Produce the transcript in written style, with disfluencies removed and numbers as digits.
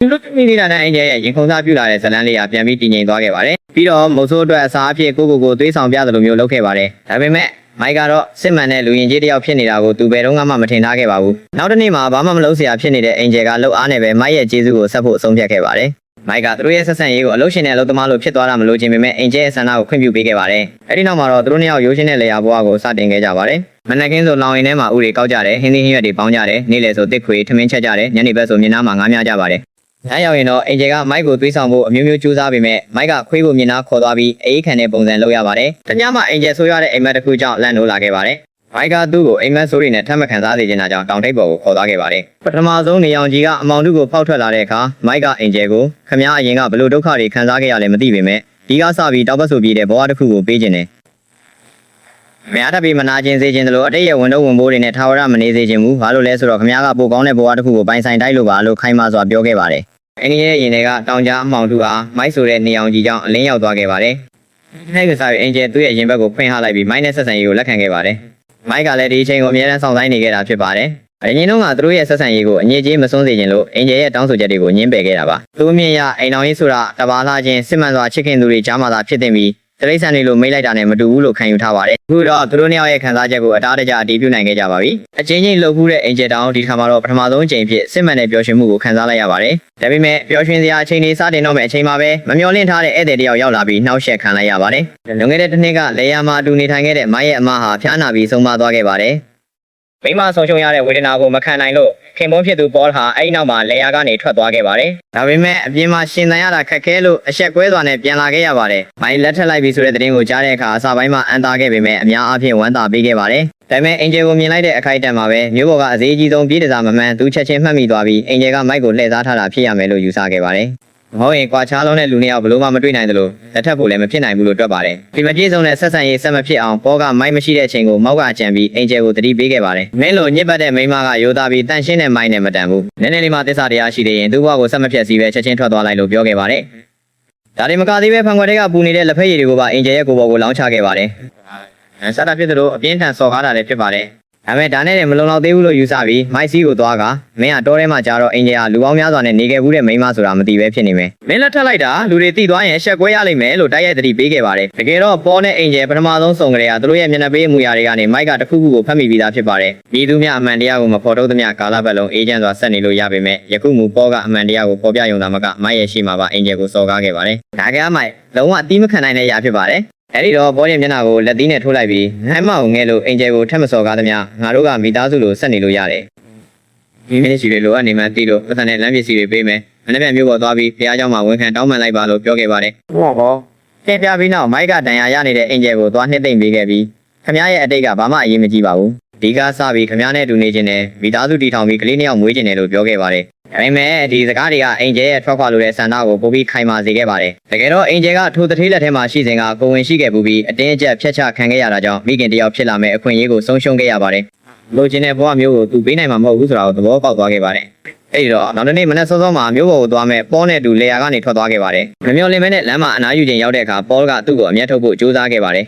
လူမိနေတာနဲ့အင်ဂျယ်ရဲ့ရင်ခုန်စားပြူလာတဲ့ဇလန်းလေးကပြန်ပြီးတည်ငြိမ်သွားခဲ့ပါတယ်ပြီးတော့မိုးဆိုးအတွက်အစားအဖြစ်ကိုသွေးဆောင်ပြသလိုမျိုးလုပ်ခဲ့ပါတယ်ဒါပေမဲ့မိုက်ကတော့စစ်မှန်တဲ့လူရင်ကြီးတယောက်ဖြစ်နေတာကိုသူဘယ်တော့မှမထင်ထားခဲ့ပါဘူးနောက်တစ်နေ့မှာဘာမှမလုပ်စရာဖြစ်နေတဲ့အင်ဂျယ်ကလှုပ်အားနဲ့ပဲမိုက်ရဲ့ကျေးဇူးကိုဆက်ဖို့အဆုံးဖြတ်ခဲ့ပါတယ်မိုက်ကသူတို့ရဲ့ဆက်ဆံရေးကိုအလုပ်ရှင်နဲ့အလုပ်သမားလို့ဖြစ်သွားတာမလို့ခြင်းပေမဲ့အင်ဂျယ်ရဲ့ဆန္ဒကိုခွင့်ပြုပေးခဲ့ပါတယ်အဲဒီနောက်မှာတော့သူတို့နှစ်ယောက်ရိုးရှင်းတဲ့လေယာဘွားကိုစတင်ခဲ့ကြပါတယ်မနက်ခင်းဆိုလောင်ရင်ထဲမှာဥတွေကောက်ကြတယ်ဟင်းသီးဟင်းရွက်တွေပေါင်းကြတယ်နေ့လယ်ဆိုတစ်ခွေထမင်းချက်ကြတယ်ညနေဘက်ဆိုမြင်းနားမှာငားများကြပါတယ်ညရောက်ရင်တော့အင်ဂျယ်ကမိုက်ကိုသွေးဆောင်ဖို့အမျိုးမျိုးကြိုးစားပေမဲ့မိုက်ကခွေးကိုမြင်းနားခေါ်သွားပြီးအေးခံတဲ့ပုံစံလုပ်ရပါတယ်တညမှာအင်ဂျယ်ဆိုရတဲ့အိမ်မက်တစ်ခုကြောင့်လန့်နိုးလာခဲ့ပါတယ်မိုက်ကသူ့ကိုအိမ်မက်ဆိုးတွေနဲ့ထပ်မခံစားစေချင်တာကြောင့်တောင်ထိပ်ပေါ်ကိုခေါ်သွားခဲ့ပါတယ်ပထမဆုံးနေအောင်ကြီးကအမောင်တုကိုဖောက်ထွက်လာတဲ့အခါမိုက်ကအင်ဂျယ်ကိုခမည်းအရင်ကဘလို့ဒုက္ခတွေခံစားခဲ့ရလဲမသိပေမဲ့ဒီကစပြီးတောက်ပတ်ဆိုပြီးတဲ့ဘဝတစ်ခုကိုပေးခြင်းနဲ့မရထပ်ပြီးမနာကျင်စေခြင်းတို့အတိတ်ရဲ့ဝန်တော့ဝန်ဘိုးတွေနဲ့ထာဝရမနေစေခြင်းဘူးဘာလို့လဲဆိုတော့ခမည်းကပိုကောင်းတဲ့ဘဝတစ်ခုကိုပိုင်ဆိုင်တိုက်လို့ပါလို့ခိုင်းမစွာပြောခဲ့ပါတယ်အင်းရဲ့ရင်တွေကတောင်ကြားအမောင်တုဟာမိုက်ဆိုတဲ့နေအောင်ကြီးကြောင့်အလင်းရောက်သွားခဲ့ပါတယ်နေ့ကစားပြီးအင်ဂျယ်သူ့ရဲ့ရင်ဘက်ကိုဖွင့်ဟလိုက်ပြီးမိုက်နဲ့ဆက်ဆံရေးကိုလက်ခံခဲ့ပါတယ်မိုက်ကလည်းဒီအချိန်ကိုအများအားဆောင်ဆိုင်နေခဲ့တာဖြစ်ပါတယ်အရင်တုန်းကသူတို့ရဲ့ဆက်ဆံရေးကိုအငြိကြီးမစွန်းစေခြင်းလို့အင်ဂျယ်ရဲ့တောင်းဆိုချက်တွေကိုညှင်းပယ်ခဲ့တာပါသူအမြင်ရအိမ်တော်ရေးဆိုတာတဘာလာချင်းစစ်မှန်စွာချစ်ခင်သူတွေကြားမှာသာဖြစ်တဲ့ပြီးတရိษံတွေလိုမိတ်လိုက်တာနဲ့မတူဘူးလို့ခံယူထားပါတယ်အခုတော့သူတို့နှစ်ယောက်ရဲ့ခံစားချက်ကိုအတားတကျအတည်ပြုနိုင်ခဲ့ကြပါပြီအချင်းချင်းလှုပ်ဖူးတဲ့အင်ဂျယ်တောင်းဒီခါမှာတော့ပထမဆုံးအချိန်ဖြစ်စစ်မှန်တဲ့ပျော်ရွှင်မှုကိုခံစားလိုက်ရပါတယ်ဒါပေမဲ့ပျော်ရွှင်စရာအချိန်လေးစတင်တော့မယ့်အချိန်မှာပဲမမျှော်လင့်ထားတဲ့ဧည့်သည်တယောက်ရောက်လာပြီးနှောက်ယှက်ခံလိုက်ရပါတယ်လွန်ခဲ့တဲ့တစ်နှစ်ကလေယာမှာအတူနေထိုင်ခဲ့တဲ့မိုင်းရဲ့အမဟာဖျားနာပြီးဆုံးမသွားခဲ့ပါတယ်မိမဆုံးရှုံးရတဲ့ဝေဒနာကိုမခံနိုင်လို့ခင်ပွန်းဖြစ်သူပေါလ်ဟာအဲ့ဒီနောက်မှာလေယာကနေထွက်သွားခဲ့ပါတယ်။ဒါပေမဲ့အပြင်မှာရှင်သန်ရတာခက်ခဲလို့အဆက်ကွဲစွာနဲ့ပြန်လာခဲ့ရပါတယ်။မိုင်းလက်ထက်လိုက်ပြီဆိုတဲ့သတင်းကိုကြားတဲ့အခါအစပိုင်းမှာအန်တာခဲ့ပေမဲ့အများအားဖြင့်ဝမ်းသာပေးခဲ့ပါတယ်။ဒါပေမဲ့အင်ဂျယ်ကိုမြင်လိုက်တဲ့အခိုက်အတန့်မှာပဲမျိုးပေါ်ကအသေးကြီးဆုံးပြေးတစားမမှန်သူချက်ချင်းမှတ်မိသွားပြီးအင်ဂျယ်ကမိုက်ကိုလှည့်စားထားတာဖြစ်ရမယ်လို့ယူဆခဲ့ပါတယ်။မဟုတ်ရင်ကွာချားလုံးတဲ့လူနှစ်ယောက်ဘလို့မှမတွေ့နိုင်သလိုလက်ထပ်ဖို့လည်းမဖြစ်နိုင်ဘူးလို့တွက်ပါတယ်။ဒီမပြေဆုံးတဲ့ဆက်ဆံရေးဆက်မဖြစ်အောင်ပေါ်ကမိုက်မရှိတဲ့အချိန်ကိုမောက်ကကြံပြီးအင်ဂျယ်ကိုတတိပေးခဲ့ပါတယ်။မင်းလိုညစ်ပတ်တဲ့မိန်းမကရိုးသားပြီးတန့်ရှင်းတဲ့မိုက်နဲ့မတန်ဘူး။နည်းနည်းလေးမှသစ္စာတရားရှိသေးရင်သူ့ဘဝကိုဆက်မဖြစ်စီပဲချက်ချင်းထွက်သွားလိုက်လို့ပြောခဲ့ပါတယ်။ဒါတွေမကသေးပဲဖန်ခွက်တွေကပူနေတဲ့လက်ဖက်ရည်တွေကိုပါအင်ဂျယ်ရဲ့ကိုယ်ပေါ်ကိုလောင်းချခဲ့ပါတယ်။ဆက်တာဖြစ်သလိုအပြင်းထန်စော်ကားတာလည်းဖြစ်ပါတယ်။ဒါပေမဲ့ဒါနဲ့လည်းမလုံလောက်သေးဘူးလို့ယူဆပြီးမိုက်စီကိုသွားကမင်းကတောထဲမှာကြာတော့အင်ဂျယ်ကလူပေါင်းများစွာနဲ့နေခဲ့ဘူးတဲ့မိန်းမဆိုတာမသိပဲဖြစ်နေမယ်မင်းလက်ထက်လိုက်တာလူတွေတိသွားရင်အဆက်ကွဲရလိမ့်မယ်လို့တိုက်ရိုက်သတိပေးခဲ့ပါတယ်တကယ်တော့ပေါ်နဲ့အင်ဂျယ်ပထမဆုံးစုံကြတဲ့ကသူတို့ရဲ့မျက်နှာပေးအမူအရာတွေကနေမိုက်ကတစ်ခုခုကိုဖတ်မိပြီးသားဖြစ်ပါတယ်မိသူများအမှန်တရားကိုမဖော်ထုတ်သမျှကာလပတ်လုံးအေဂျင့်စွာဆက်နေလို့ရပေမဲ့ယခုမူပေါ်ကအမှန်တရားကိုပေါ်ပြရုံသာမကမိုက်ရဲ့ရှိမှာပါအင်ဂျယ်ကိုစော်ကားခဲ့ပါတယ်ဒါကမိုက်လုံးဝအတိမခံနိုင်တဲ့အရာဖြစ်ပါတယ်အဲ့ဒီတော့ဘောရဲ့မျက်နှာကိုလက်သီးနဲ့ထိုးလိုက်ပြီးဟမ်းမကိုငဲလို့အင်ဂျယ်ကိုထပ်မစော်ကားသမျှငါတို့ကမိသားစုလိုဆက်နေလို့ရတယ်မိမိရှိတွေလိုအနေမှတီးလို့ပတ်စံနဲ့လမ်းပစ္စည်းတွေပေးမယ်မနေ့ကမျိုးပေါ်သွားပြီးဖះเจ้าမှာဝန်ခံတောင်းပန်လိုက်ပါလို့ပြောခဲ့ပါတယ်ဟုတ်ပါတင်ပြပြီးနောက်မိုက်ကဒဏ်ရာရနေတဲ့အင်ဂျယ်ကိုသွားနှစ်သိမ့်ပေးခဲ့ပြီးခမရဲ့အတိတ်ကဘာမှအရေးမကြီးပါဘူးဒီကစပြီးခမနဲ့တူနေခြင်းနဲ့မိသားစုတည်ထောင်ပြီးကလေးနှစ်ယောက်မွေးခြင်းနဲ့လို့ပြောခဲ့ပါတယ်ဒါပေမဲ့ဒီစကားတွေကအင်ဂျယ်ရဲ့ထွက်ခွာလို့တဲ့ဆန္ဒကိုပိုပြီးခိုင်မာစေခဲ့ပါတယ်တကယ်တော့အင်ဂျယ်ကထိုတထေးလက်ထဲမှာရှိစဉ်ကကိုဝင်ရှိခဲ့ပြီးအတင်းအကျပ်ဖျက်ချခံခဲ့ရတာကြောင့်မိခင်တယောက်ဖြစ်လာမဲ့အခွင့်အရေးကိုဆုံးရှုံးခဲ့ရပါတယ်လိုချင်တဲ့ဘဝမျိုးကိုသူပေးနိုင်မှာမဟုတ်ဘူးဆိုတာကိုသဘောပေါက်သွားခဲ့ပါတယ်အဲ့ဒီတော့နောက်တစ်နေ့မနက်စောစောမှာမျိုးပေါ်ကိုသွားမဲ့ပေါနဲ့တူလေယာကနေထွက်သွားခဲ့ပါတယ်မမျော်လင့်မဲနဲ့လမ်းမှာအနားယူခြင်းရောက်တဲ့အခါပေါကသူ့ကိုအမျက်ထုတ်ဖို့ကြိုးစားခဲ့ပါတယ်